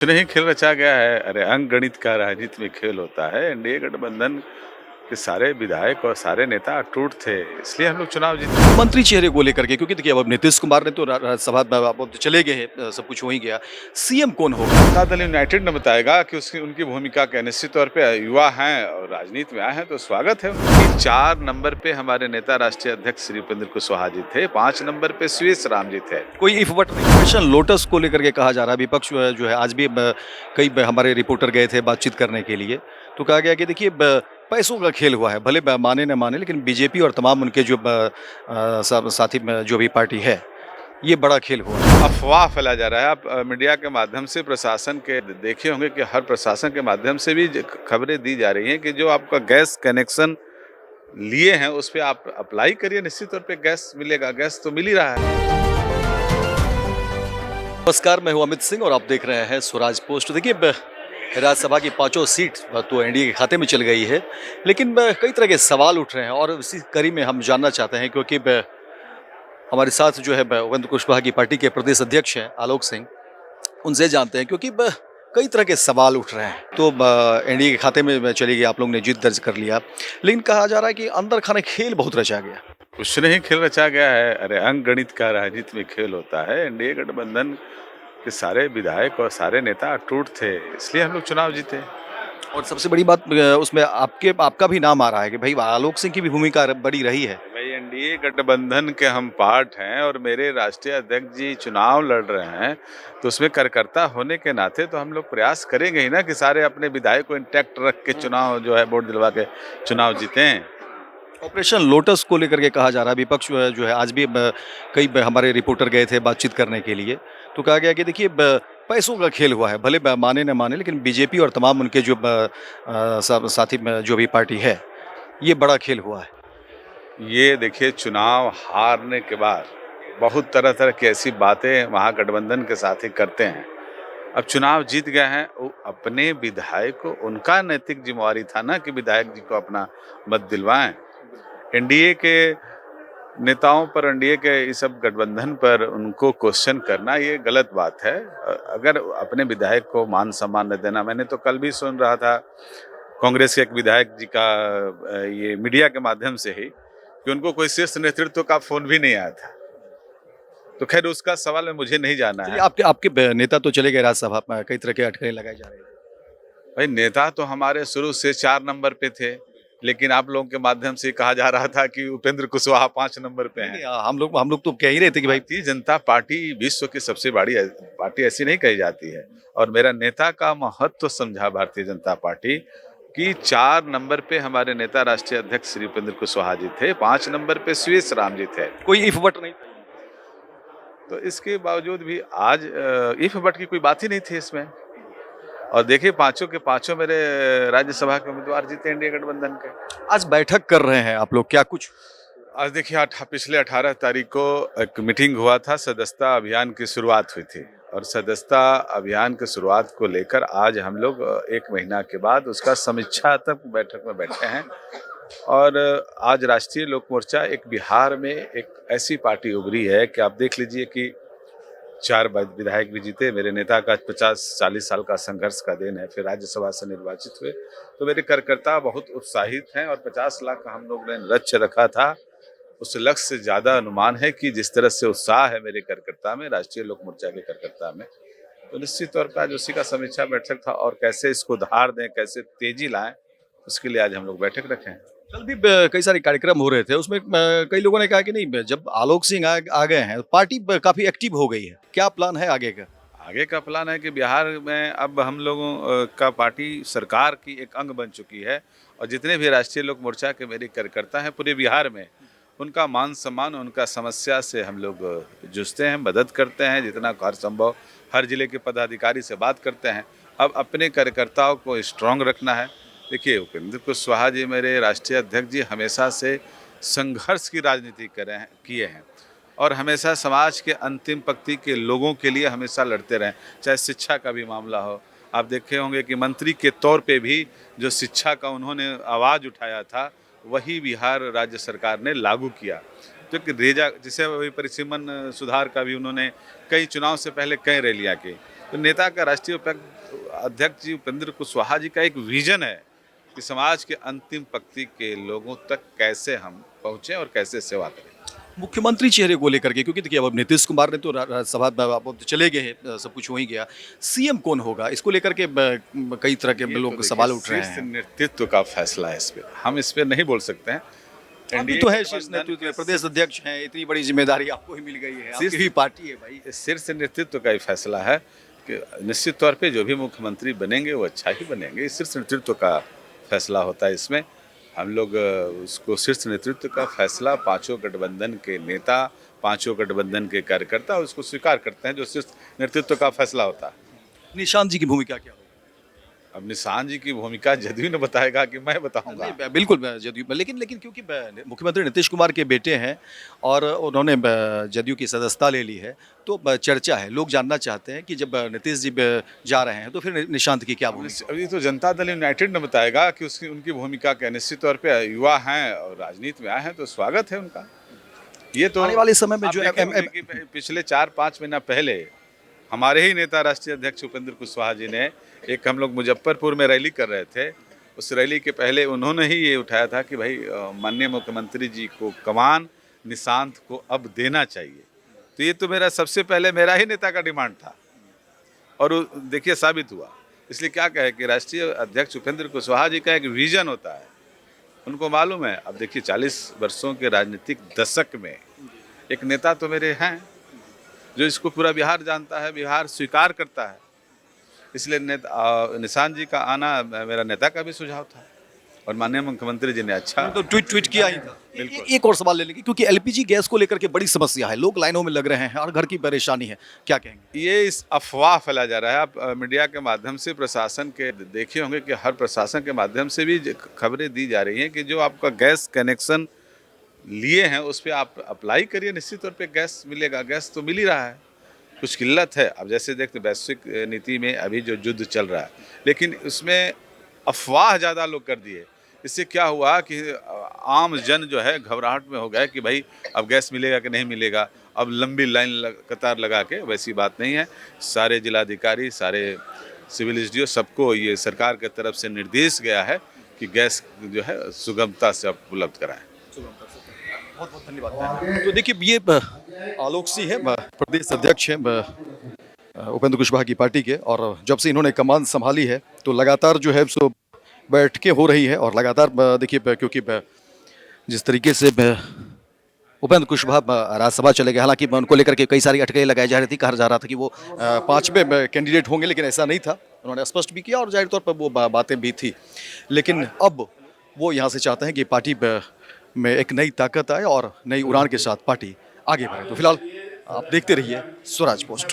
नहीं खेल रचा गया है। अरे अंक गणित का राजनीति में खेल होता है। एनडीए गठबंधन के सारे विधायक और सारे नेता अटूट थे, इसलिए हम लोग चुनाव जीते। मंत्री चेहरे को लेकर के क्योंकि देखिए अब नीतीश कुमार ने तो राज्यसभा में अब तो चले गए हैं, सब कुछ हो ही गया। सीएम कौन होगा? जनता दल यूनाइटेड ने बताएगा कि उसकी उनकी भूमिका क्या। निश्चित तौर पे युवा हैं और राजनीति में आए हैं तो स्वागत है उनकी। 4 नंबर पे हमारे नेता राष्ट्रीय अध्यक्ष श्री उपेंद्र कुशवाहा जी थे, 5 नंबर पे सुरेश राम जी थे। कोई इफ बट नहीं। ऑपरेशन लोटस को लेकर के कहा जा रहा है, विपक्ष जो है आज भी कई हमारे रिपोर्टर गए थे बातचीत करने के लिए, तो कहा गया कि देखिए पैसों का खेल हुआ है, भले माने न माने, लेकिन बीजेपी और तमाम उनके जो साथी जो भी पार्टी है, ये बड़ा खेल हुआ है। अफवाह फैला जा रहा है। आप मीडिया के माध्यम से प्रशासन के देखे होंगे कि हर प्रशासन के माध्यम से भी खबरें दी जा रही हैं कि जो आपका गैस कनेक्शन लिए हैं उस पे आप अप्लाई करिए, निश्चित तौर पे गैस मिलेगा। गैस तो मिल ही रहा है। नमस्कार, मैं हूं अमित सिंह और आप देख रहे हैं स्वराज पोस्ट। देखिए राज्यसभा की पांचों सीट तो एनडीए के खाते में चल गई है, लेकिन कई तरह के सवाल उठ रहे हैं और इसी कड़ी में हम जानना चाहते हैं, क्योंकि हमारे साथ जो है उपेंद्र कुशवाहा की पार्टी के प्रदेश अध्यक्ष हैं आलोक सिंह, उनसे जानते हैं, क्योंकि कई तरह के सवाल उठ रहे हैं। तो एनडीए के खाते में चली गई, आप लोगों ने जीत दर्ज कर लिया, लेकिन कहा जा रहा है कि अंदर खाने खेल बहुत रचा गया। कुछ नहीं खेल रचा गया है। अरे अंक गणित का राजनीति में खेल होता है। एनडीए गठबंधन के सारे विधायक और सारे नेता अटूट थे, इसलिए हम लोग चुनाव जीते। और सबसे बड़ी बात उसमें आपका भी नाम आ रहा है कि भाई आलोक सिंह की भी भूमिका बड़ी रही है। भाई एनडीए गठबंधन के हम पार्ट हैं और मेरे राष्ट्रीय अध्यक्ष जी चुनाव लड़ रहे हैं, तो उसमें कार्यकर्ता होने के नाते तो हम लोग प्रयास करेंगे ही ना कि सारे अपने विधायक को इंटैक्ट रख के चुनाव जो है वोट दिलवा के चुनाव जीतें। ऑपरेशन लोटस को लेकर के कहा जा रहा है, विपक्ष जो है आज भी कई हमारे रिपोर्टर गए थे बातचीत करने के लिए, तो कहा गया कि देखिए पैसों का खेल हुआ है, भले माने न माने, लेकिन बीजेपी और तमाम उनके जो साथी जो भी पार्टी है, ये बड़ा खेल हुआ है। ये देखिए, चुनाव हारने के बाद बहुत तरह तरह की ऐसी बातें महागठबंधन के साथी करते हैं। अब चुनाव जीत गए हैं, वो अपने विधायक को, उनका नैतिक जिम्मेवारी था ना कि विधायक जी को अपना मत दिलवाएं। एनडीए के नेताओं पर, एनडीए के इस सब गठबंधन पर उनको क्वेश्चन करना ये गलत बात है। अगर अपने विधायक को मान सम्मान न देना, मैंने तो कल भी सुन रहा था कांग्रेस के एक विधायक जी का ये मीडिया के माध्यम से ही कि उनको कोई शीर्ष नेतृत्व का फोन भी नहीं आया था। तो खैर उसका सवाल मुझे नहीं जाना चलिए, है। आपके आपके नेता तो चले गए राज्यसभा में, कई तरह के अटकलें लगाए जा रहे हैं। भाई नेता तो हमारे शुरू से 4 नंबर पे थे, लेकिन आप लोगों के माध्यम से कहा जा रहा था कि उपेंद्र कुशवाहा 5 नंबर पे हैं। हम लोग तो कह ही रहे थे कि भाई भारतीय जनता पार्टी विश्व की सबसे बड़ी पार्टी ऐसी नहीं कही जाती है, और मेरा नेता का महत्व समझा भारतीय जनता पार्टी कि 4 नंबर पे हमारे नेता राष्ट्रीय अध्यक्ष श्री उपेंद्र कुशवाहा जी थे, 5 नंबर पे सुरेश राम जी थे। कोई इफ बट नहीं। तो इसके बावजूद भी आज इफ बट की कोई बात ही नहीं थी इसमें। और देखिए, पांचों के पांचों मेरे राज्यसभा के उम्मीदवार जीते एनडीए गठबंधन के। आज बैठक कर रहे हैं आप लोग, क्या कुछ? आज देखिए, पिछले 18 तारीख को एक मीटिंग हुआ था, सदस्यता अभियान की शुरुआत हुई थी, और सदस्यता अभियान की शुरुआत को लेकर आज हम लोग 1 महीना के बाद उसका समीक्षा तक बैठक में बैठे हैं। और आज राष्ट्रीय लोक मोर्चा एक बिहार में एक ऐसी पार्टी उभरी है कि आप देख लीजिए कि 4 विधायक भी जीते। मेरे नेता का 50-40 साल का संघर्ष का देन है, फिर राज्यसभा से निर्वाचित हुए। तो मेरे कार्यकर्ता बहुत उत्साहित हैं, और 50 लाख का हम लोग ने लक्ष्य रखा था, उस लक्ष्य से ज्यादा अनुमान है कि जिस तरह से उत्साह है मेरे कार्यकर्ता में, राष्ट्रीय लोक मोर्चा के कार्यकर्ता में, तो निश्चित तौर पर आज उसी का समीक्षा बैठक था, और कैसे इसको धार दें, कैसे तेजी लाएं, उसके लिए आज हम लोग बैठक रखे हैं। कल भी कई सारे कार्यक्रम हो रहे थे, उसमें कई लोगों ने कहा कि नहीं, जब आलोक सिंह आ गए हैं, पार्टी काफी एक्टिव हो गई है। क्या प्लान है आगे का? आगे का प्लान है कि बिहार में अब हम लोगों का पार्टी सरकार की एक अंग बन चुकी है, और जितने भी राष्ट्रीय लोक मोर्चा के मेरे कार्यकर्ता हैं पूरे बिहार में, उनका मान सम्मान, उनका समस्या से हम लोग जूझते हैं, मदद करते हैं जितना हर संभव। हर जिले के पदाधिकारी से बात करते हैं। अब अपने कार्यकर्ताओं को स्ट्रांग रखना है। देखिए, उपेंद्र कुशवाहा जी मेरे राष्ट्रीय अध्यक्ष जी हमेशा से संघर्ष की राजनीति किए हैं, और हमेशा समाज के अंतिम पंक्ति के लोगों के लिए हमेशा लड़ते रहे, चाहे शिक्षा का भी मामला हो। आप देखे होंगे कि मंत्री के तौर पे भी जो शिक्षा का उन्होंने आवाज़ उठाया था, वही बिहार राज्य सरकार ने लागू किया। तो एक रेजा जिसे वही परिसीमन सुधार का भी उन्होंने कई चुनाव से पहले कई रैलियाँ की। तो नेता का राष्ट्रीय अध्यक्ष जी उपेंद्र कुशवाहा जी का एक विजन है कि समाज के अंतिम पंक्ति के लोगों तक कैसे हम पहुँचें और कैसे सेवा करें। मुख्यमंत्री चेहरे को लेकर के, क्योंकि देखिए अब नीतीश कुमार ने तो राज्यसभा अब तो चले गए हैं, सब कुछ हो ही गया। सीएम कौन होगा, इसको लेकर के कई तरह के ये लोगों तो के देखिए सवाल उठ रहे शीर्ष हैं। नेतृत्व का फैसला है, इस पे हम इस पे नहीं बोल सकते हैं। अभी NDA तो है शीर्ष गठबंधन नेतृत्व में के प्रदेश अध्यक्ष हैं, इतनी बड़ी जिम्मेदारी आपको ही मिल गई है, आपकी शीर्ष- ही पार्टी है भाई। शीर्ष नेतृत्व का ही फैसला है कि निश्चित तौर पे जो भी मुख्यमंत्री बनेंगे वो अच्छा ही बनेंगे। शीर्ष नेतृत्व का फैसला होता है इसमें। हम लोग उसको शीर्ष नेतृत्व का फैसला पांचों गठबंधन के नेता, पांचों गठबंधन के कार्यकर्ता उसको स्वीकार करते हैं, जो शीर्ष नेतृत्व का फैसला होता है। निशांत जी की भूमिका क्या होगी? अब निशांत जी की भूमिका जदयू ने बताएगा कि मैं बताऊंगा। नहीं, बिल्कुल जदयू, लेकिन क्योंकि मुख्यमंत्री नीतीश कुमार के बेटे हैं और उन्होंने जदयू की सदस्यता ले ली है, तो चर्चा है, लोग जानना चाहते हैं कि जब नीतीश जी जा रहे हैं तो फिर निशांत की क्या भूमिका? अभी तो जनता दल यूनाइटेड ने बताएगा कि उसकी उनकी भूमिका क्या। निश्चित तौर पे युवा हैं और राजनीति में आए हैं तो स्वागत है उनका। ये तो आने वाले समय में आप जो देखे होंगे कि पिछले 4-5 महीना पहले हमारे ही नेता राष्ट्रीय अध्यक्ष उपेंद्र कुशवाहा जी ने एक, हम लोग मुजफ्फरपुर में रैली कर रहे थे, उस रैली के पहले उन्होंने ही ये उठाया था कि भाई माननीय मुख्यमंत्री जी को कमान निशांत को अब देना चाहिए। तो ये तो मेरा सबसे पहले मेरा ही नेता का डिमांड था और देखिए साबित हुआ। इसलिए क्या कहे कि राष्ट्रीय अध्यक्ष उपेंद्र कुशवाहा जी का एक विजन होता है, उनको मालूम है। अब देखिए 40 वर्षों के राजनीतिक दशक में एक नेता तो मेरे हैं जो इसको पूरा बिहार जानता है, बिहार स्वीकार करता है। इसलिए निशांत जी का आना मेरा नेता का भी सुझाव था और माननीय मुख्यमंत्री जी ने अच्छा तो ट्वीट किया ही था। बिल्कुल। एक और सवाल ले लेंगे, क्योंकि एलपीजी गैस को लेकर के बड़ी समस्या है, लोग लाइनों में लग रहे हैं और घर की परेशानी है, क्या कहेंगे? ये इस अफवाह फैला जा रहा है। आप मीडिया के माध्यम से प्रशासन के देखे होंगे कि हर प्रशासन के माध्यम से भी खबरें दी जा रही हैं कि जो आपका गैस कनेक्शन लिए हैं उस पर आप अप्लाई करिए, निश्चित तौर पे गैस मिलेगा। गैस तो मिल ही रहा है, कुछ किल्लत है। अब जैसे देखते वैश्विक नीति में अभी जो युद्ध चल रहा है, लेकिन उसमें अफवाह ज़्यादा लोग कर दिए। इससे क्या हुआ कि आम जन जो है घबराहट में हो गया कि भाई अब गैस मिलेगा कि नहीं मिलेगा, अब लंबी लाइन कतार लगा के। वैसी बात नहीं है। सारे जिलाधिकारी, सारे सिविल एसडीओ, सबको ये सरकार की तरफ से निर्देश गया है कि गैस जो है सुगमता से आप उपलब्ध कराएं। बहुत बहुत धन्यवाद। तो देखिए ये आलोक सिंह है, प्रदेश अध्यक्ष हैं उपेंद्र कुशवाहा की पार्टी के, और जब से इन्होंने कमान संभाली है तो लगातार जो है सो बैठकें हो रही है और लगातार देखिए क्योंकि जिस तरीके से उपेंद्र कुशवाहा राज्यसभा चले गए, हालांकि उनको लेकर के कई सारी अटकलें लगाई जा रही थी, कहा जा रहा था कि वो 5वें कैंडिडेट होंगे, लेकिन ऐसा नहीं था। उन्होंने स्पष्ट भी किया और जाहिर तौर पर वो बातें भी थी, लेकिन अब वो यहाँ से चाहते हैं कि पार्टी में एक नई ताकत आए और नई उड़ान के साथ पार्टी आगे बढ़े। तो फिलहाल आप देखते रहिए स्वराज पोस्ट।